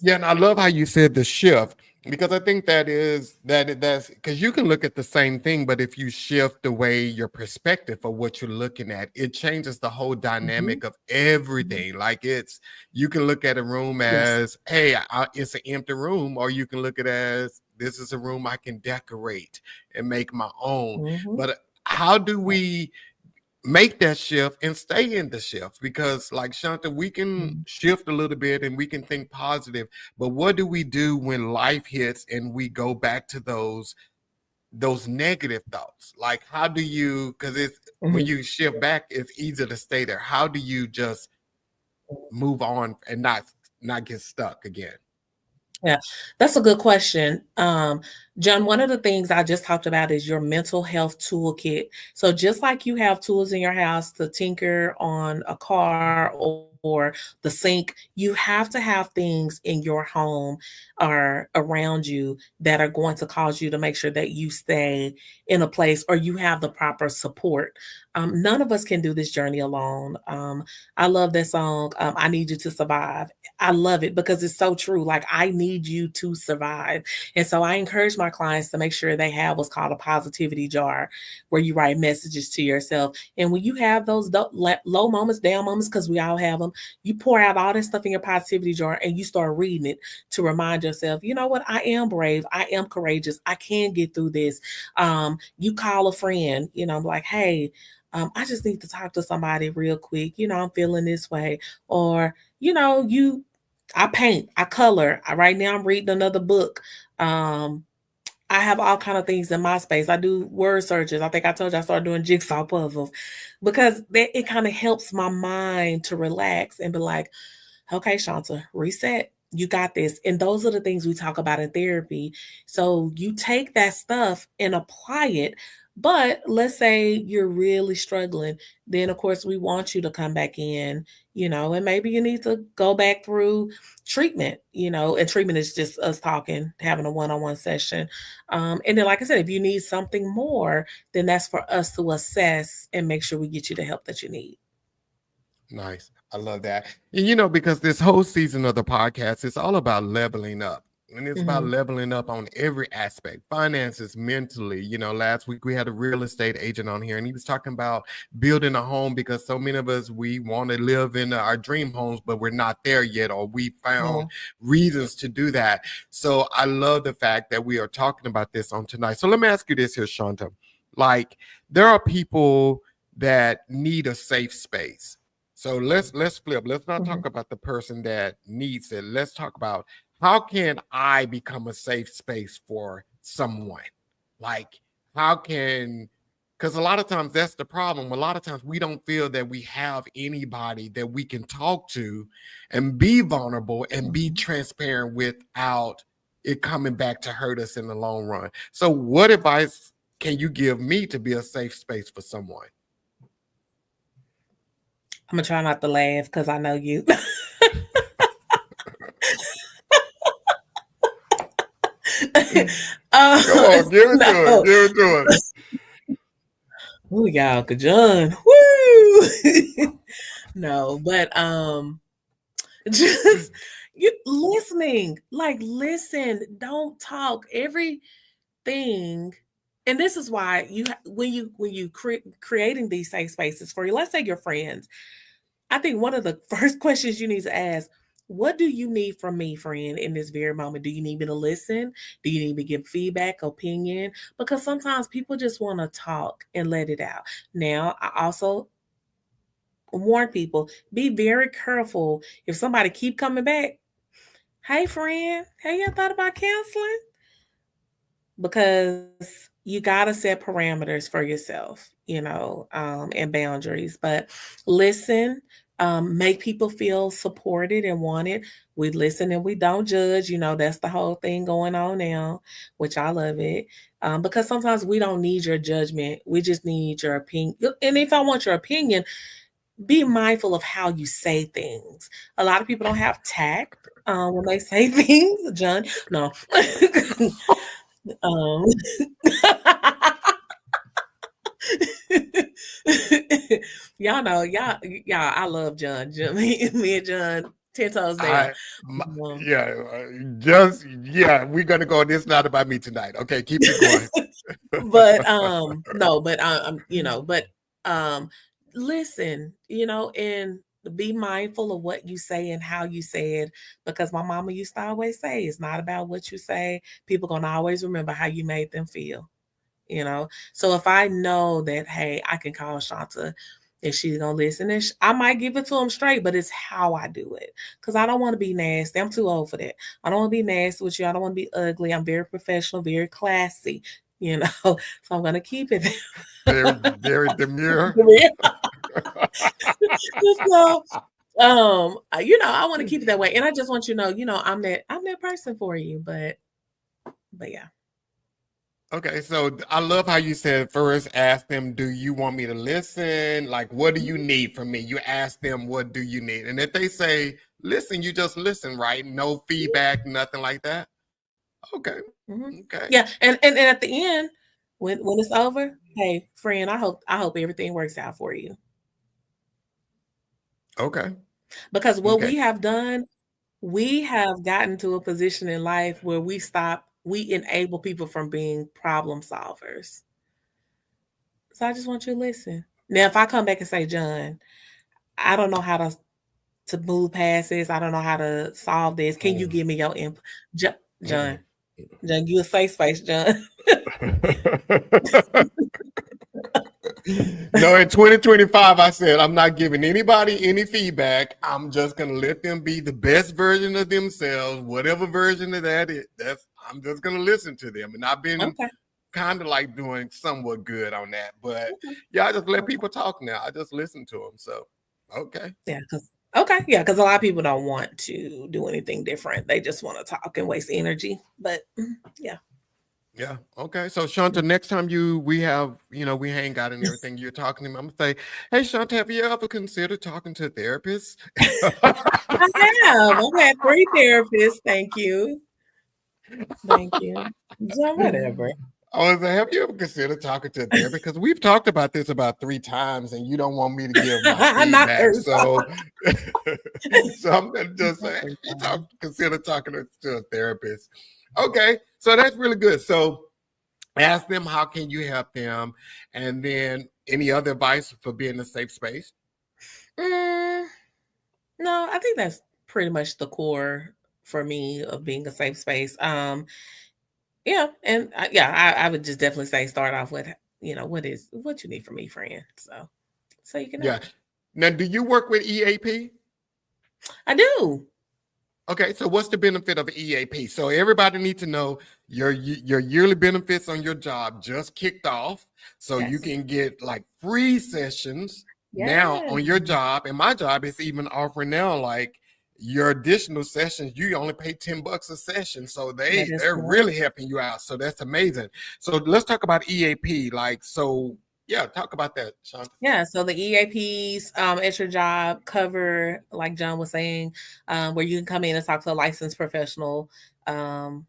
yeah, and I love how you said the shift, because I think that's because you can look at the same thing, but if you shift the way your perspective of what you're looking at, it changes the whole Mhm. dynamic of Mhm. everything. Like you can look at a room Yes. as, hey, it's an empty room, or you can look at it as this is a room I can decorate and make my own. Mhm. But how do we make that shift and stay in the shift? Because like Shanta, we can Mhm. shift a little bit and we can think positive, but what do we do when life hits and we go back to those negative thoughts? Like how do you, because it's when Mhm. you shift back, it's easy to stay there. How do you just move on and not get stuck again? Yeah, that's a good question. John, one of the things I just talked about is your mental health toolkit. So just like you have tools in your house to tinker on a car or the sink, you have to have things in your home or around you that are going to cause you to make sure that you stay in a place or you have the proper support. None of us can do this journey alone. I love that song, I Need You to Survive. I love it because it's so true. Like, I need you to survive. And so I encourage my clients to make sure they have what's called a positivity jar where you write messages to yourself. And when you have those low moments, down moments, because we all have them, you pour out all that stuff in your positivity jar and you start reading it to remind yourself, you know what? I am brave. I am courageous. I can get through this. You call a friend, you know, like, hey, I just need to talk to somebody real quick. You know, I'm feeling this way. Or, you know, I paint, I color. Right now I'm reading another book. Um, I have all kind of things in my space. I do word searches. I think I told you I started doing jigsaw puzzles because it kind of helps my mind to relax and be like, okay, Shanta, reset. You got this. And those are the things we talk about in therapy. So you take that stuff and apply it. But let's say you're really struggling. Then, of course, we want you to come back in, you know, and maybe you need to go back through treatment, you know, and treatment is just us talking, having a one on one session. And then, like I said, if you need something more, then that's for us to assess and make sure we get you the help that you need. Nice. I love that. And because this whole season of the podcast is all about leveling up. And it's about Hmm. leveling up on every aspect, finances, mentally. Last week we had a real estate agent on here and he was talking about building a home, because so many of us, we want to live in our dream homes, but we're not there yet, or we found Yeah. reasons to do that. So I love the fact that we are talking about this on tonight. So let me ask you this here, Shanta. Like, there are people that need a safe space. So let's flip. Let's not Hmm. talk about the person that needs it. Let's talk about, how can I become a safe space for someone? Like, how can, because a lot of times that's the problem. A lot of times we don't feel that we have anybody that we can talk to and be vulnerable and be Hmm. transparent without it coming back to hurt us in the long run. So what advice can you give me to be a safe space for someone? I'm gonna try not to laugh because I know you. Come on, give it to it. No. Give it to it. Oh, y'all, John. Woo! No, but just you listening. Like listen, don't talk. Everything, and this is why when you creating these safe spaces for you, let's say your friends, I think one of the first questions you need to ask, what do you need from me, friend, in this very moment? Do you need me to listen? Do you need me to give feedback, opinion? Because sometimes people just want to talk and let it out. Now, I also warn people, be very careful if somebody keep coming back. Hey, friend, have you thought about counseling? Because you got to set parameters for yourself, and boundaries. But listen, make people feel supported and wanted. We listen and we don't judge. That's the whole thing going on now, which I love it. Because sometimes we don't need your judgment. We just need your opinion. And if I want your opinion, be mindful of how you say things. A lot of people don't have tact when they say things. John, no. Um, y'all know, y'all. I love John. Me and John, 10 toes down. Um, Yeah, we're gonna go. This not about me tonight. Okay, keep it going. but no, but but listen, and be mindful of what you say and how you say it, because my mama used to always say it's not about what you say. People gonna always remember how you made them feel. So if I know that, hey, I can call Chanta and she's gonna listen, and I might give it to them straight, but it's how I do it, because I don't want to be nasty. I'm too old for that. I don't want to be nasty with you. I don't want to be ugly. I'm very professional, very classy, so I'm gonna keep it Very, very demure. so I want to keep it that way, and I just want you to know, I'm that person for you. But yeah. Okay, so I love how you said first ask them, do you want me to listen? Like, what do you need from me? You ask them, what do you need? And if they say, listen, you just listen, right? No feedback, nothing like that. Okay. Mm-hmm. Okay. Yeah, and at the end, when it's over, hey, friend, I hope everything works out for you. Okay. Because what Okay. we have done, we have gotten to a position in life where we enable people from being problem solvers. So I just want you to listen. Now, if I come back and say, John, I don't know how to move past this. I don't know how to solve this. Can you give me your input? John, you a safe space, John. No, in 2025, I said, I'm not giving anybody any feedback. I'm just going to let them be the best version of themselves, whatever version of that is. I'm just going to listen to them. And I've been Okay. kind of like doing somewhat good on that. But yeah, I just let people talk now. I just listen to them. So, okay. Yeah, because a lot of people don't want to do anything different. They just want to talk and waste energy. But yeah. Yeah. Okay. So Chanta, next time we hang out and everything, you're talking to me, I'm gonna say, hey Chanta, have you ever considered talking to a therapist? I have. I've had 3 therapists. Thank you. Thank you. So whatever. I was like, have you ever considered talking to a therapist? Because we've talked about this about 3 times and you don't want me to give my Not feedback. third. So, so I'm gonna just say, consider talking to a therapist. Okay, so that's really good. So ask them how can you help them, and then any other advice for being a safe space. No, I think that's pretty much the core for me of being a safe space. Yeah, and I would just definitely say start off with what you need from me, friend. So you can know. Yeah. Now, do you work with EAP? I do. Okay, so what's the benefit of EAP? So everybody needs to know your yearly benefits on your job just kicked off, so you Yes. can get like free sessions now Yes. on your job. And my job is even offering now like your additional sessions. You only pay $10 a session, so That is they're correct. really helping you out. So that's amazing. So let's talk about EAP. Like, so Yeah, talk about that, Shanta. Yeah, so the EAPs at your job cover, like John was saying, where you can come in and talk to a licensed professional. Um,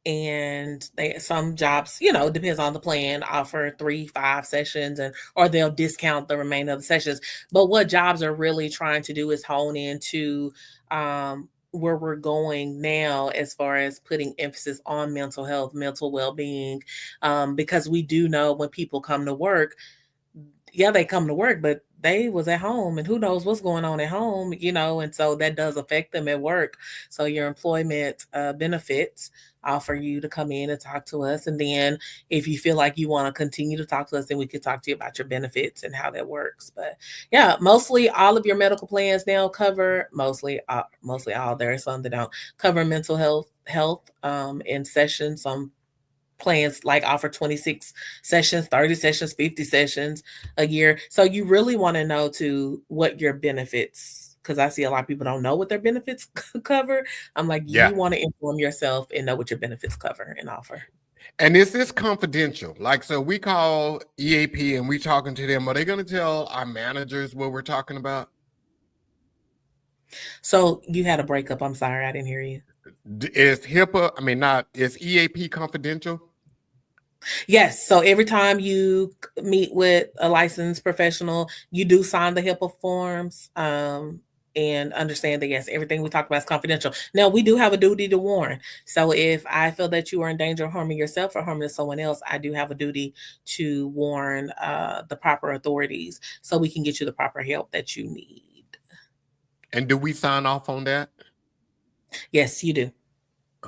and they some jobs, depends on the plan, offer 3, 5 sessions and or they'll discount the remainder of the sessions. But what jobs are really trying to do is hone into where we're going now as far as putting emphasis on mental health, mental well-being, because we do know when people come to work, yeah, they come to work, but they was at home and who knows what's going on at home, and so that does affect them at work. So your employment benefits offer you to come in and talk to us. And then if you feel like you want to continue to talk to us, then we could talk to you about your benefits and how that works. But yeah, mostly all of your medical plans now cover mostly all. There are some that don't cover mental health in sessions. Some plans like offer 26 sessions, 30 sessions, 50 sessions a year. So you really want to know to what your benefits, because I see a lot of people don't know what their benefits cover. I'm like, Yeah. you want to inform yourself and know what your benefits cover and offer. And is this confidential? Like, so we call EAP and we talking to them. Are they going to tell our managers what we're talking about? So you had a breakup. I'm sorry, I didn't hear you. Is HIPAA, I mean, not, is EAP confidential? Yes. So every time you meet with a licensed professional, you do sign the HIPAA forms. And understand that yes, everything we talk about is confidential. Now we do have a duty to warn. So if I feel that you are in danger of harming yourself or harming someone else, I do have a duty to warn the proper authorities so we can get you the proper help that you need. And do we sign off on that? Yes, you do.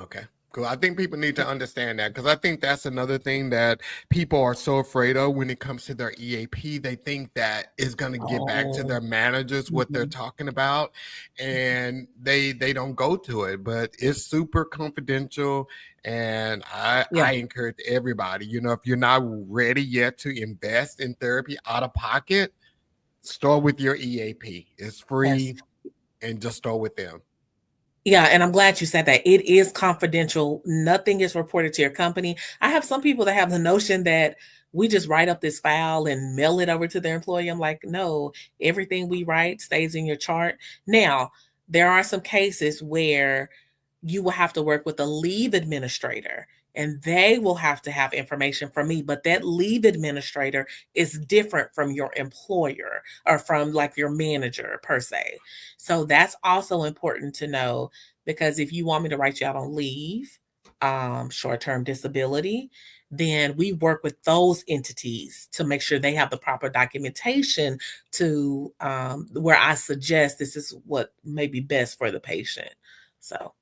Okay. Cool. I think people need to understand that because I think that's another thing that people are so afraid of when it comes to their EAP. They think that it's going to get back to Oh, their managers what they're mhm. talking about, and they don't go to it. But it's super confidential, and Yeah. I encourage everybody. If you're not ready yet to invest in therapy out of pocket, start with your EAP. It's Yes. free, and just start with them. Yeah, and I'm glad you said that. It is confidential. Nothing is reported to your company. I have some people that have the notion that we just write up this file and mail it over to their employee. I'm like, no, everything we write stays in your chart. Now, there are some cases where you will have to work with a leave administrator and they will have to have information from me, but that leave administrator is different from your employer or from like your manager per se. So that's also important to know, because if you want me to write you out on leave, short-term disability, then we work with those entities to make sure they have the proper documentation to where I suggest this is what may be best for the patient. So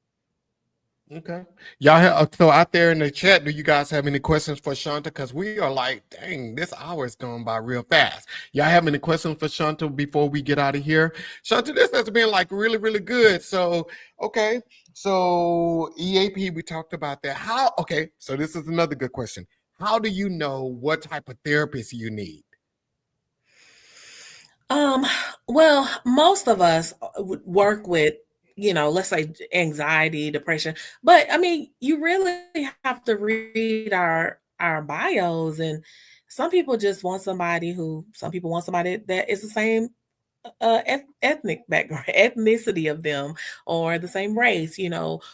Okay. Y'all so out there in the chat, do you guys have any questions for Shanta? Because we are like, dang, this hour is going by real fast. Y'all have any questions for Shanta before we get out of here? Shanta, this has been like really, really good. So, okay. So EAP, we talked about that. Okay. So this is another good question. How do you know what type of therapist you need? Um, well, most of us would work with, let's say anxiety, depression, but I mean, you really have to read our bios, and some people want somebody that is the same ethnic background, ethnicity of them, or the same race,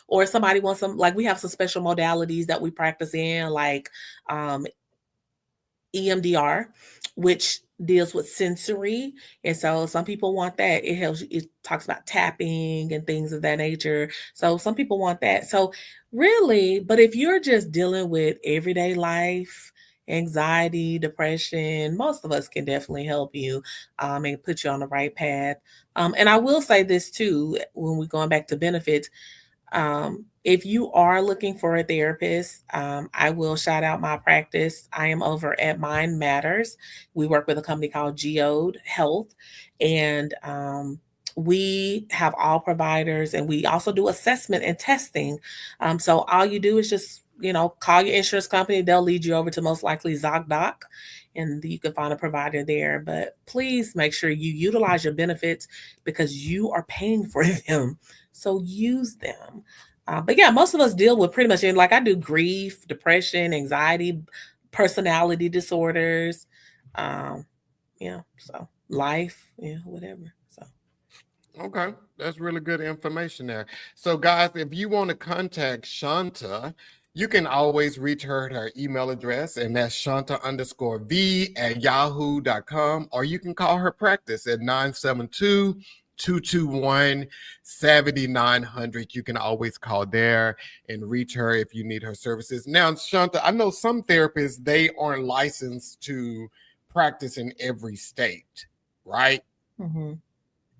or somebody wants some, like we have some special modalities that we practice in, like um EMDR, which deals with sensory. And so some people want that. It talks about tapping and things of that nature. So some people want that. So really, but if you're just dealing with everyday life, anxiety, depression, most of us can definitely help you and put you on the right path. And I will say this too, when we're going back to benefits, if you are looking for a therapist, I will shout out my practice. I am over at Mind Matters. We work with a company called Geode Health, and we have all providers, and we also do assessment and testing. So all you do is just call your insurance company. They'll lead you over to most likely ZocDoc, and you can find a provider there. But please make sure you utilize your benefits because you are paying for them. So use them. But yeah, most of us deal with pretty much, and like I do grief, depression, anxiety, personality disorders. Um, so life, whatever. So Okay, that's really good information there. So, guys, if you want to contact Chanta, you can always reach her at her email address, and that's Shanta_V@yahoo.com, or you can call her practice at 972-221-7900. You can always call there and reach her if you need her services. Now, Shanta, I know some therapists, they aren't licensed to practice in every state, right? mm-hmm.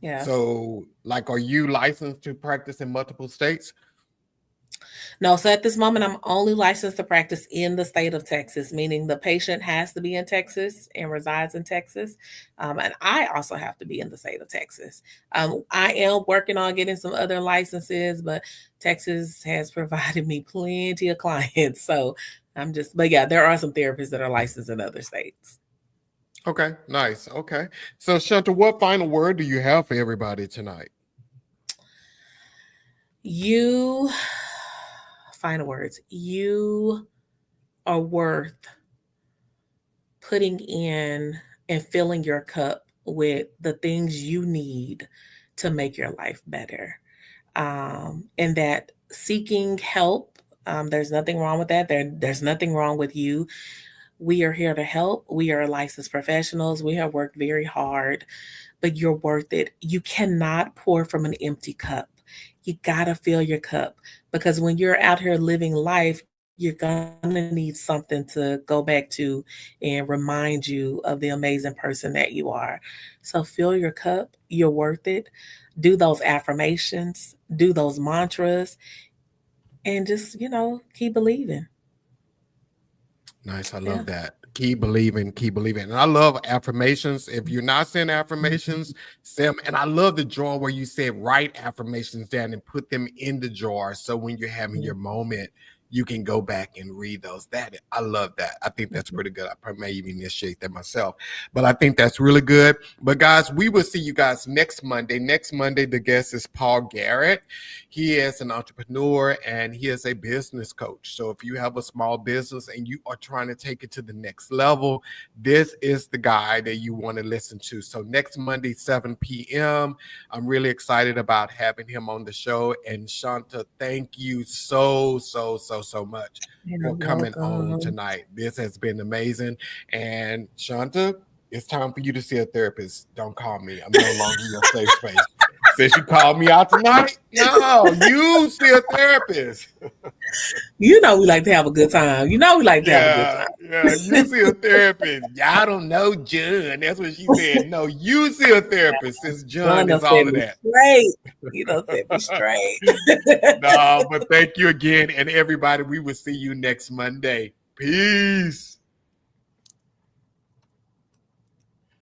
Yeah. So, like, are you licensed to practice in multiple states? No, so at this moment, I'm only licensed to practice in the state of Texas, meaning the patient has to be in Texas and resides in Texas. And I also have to be in the state of Texas. I am working on getting some other licenses, but Texas has provided me plenty of clients. So but yeah, there are some therapists that are licensed in other states. Okay, nice. Okay. So, Shanta, what final word do you have for everybody tonight? Final words, you are worth putting in and filling your cup with the things you need to make your life better. And that seeking help, there's nothing wrong with that. There's nothing wrong with you. We are here to help. We are licensed professionals. We have worked very hard, but you're worth it. You cannot pour from an empty cup. You got to fill your cup, because when you're out here living life, you're going to need something to go back to and remind you of the amazing person that you are. So fill your cup. You're worth it. Do those affirmations, do those mantras, and just, keep believing. Nice. I Yeah. love that. Keep believing, keep believing. And I love affirmations. If you're not saying affirmations, say them. And I love the drawer where you said write affirmations down and put them in the drawer. So when you're having your moment, you can go back and read those. I love that. I think that's pretty good. I may even initiate that myself, but I think that's really good. But guys, we will see you guys next Monday. Next Monday, the guest is Paul Garrett. He is an entrepreneur and he is a business coach. So if you have a small business and you are trying to take it to the next level, this is the guy that you want to listen to. So next Monday, 7 p.m. I'm really excited about having him on the show. And Shanta, thank you so much for coming on tonight. This has been amazing. And Shanta, it's time for you to see a therapist. Don't call me. I'm no longer your safe space. Since you called me out tonight, no, you see a therapist. We like to have a good time. We like to have a good time. Yeah, you see a therapist. Y'all don't know John. That's what she said. No, you see a therapist since John is all of that. Straight. Set me straight. No, but thank you again. And everybody, we will see you next Monday. Peace.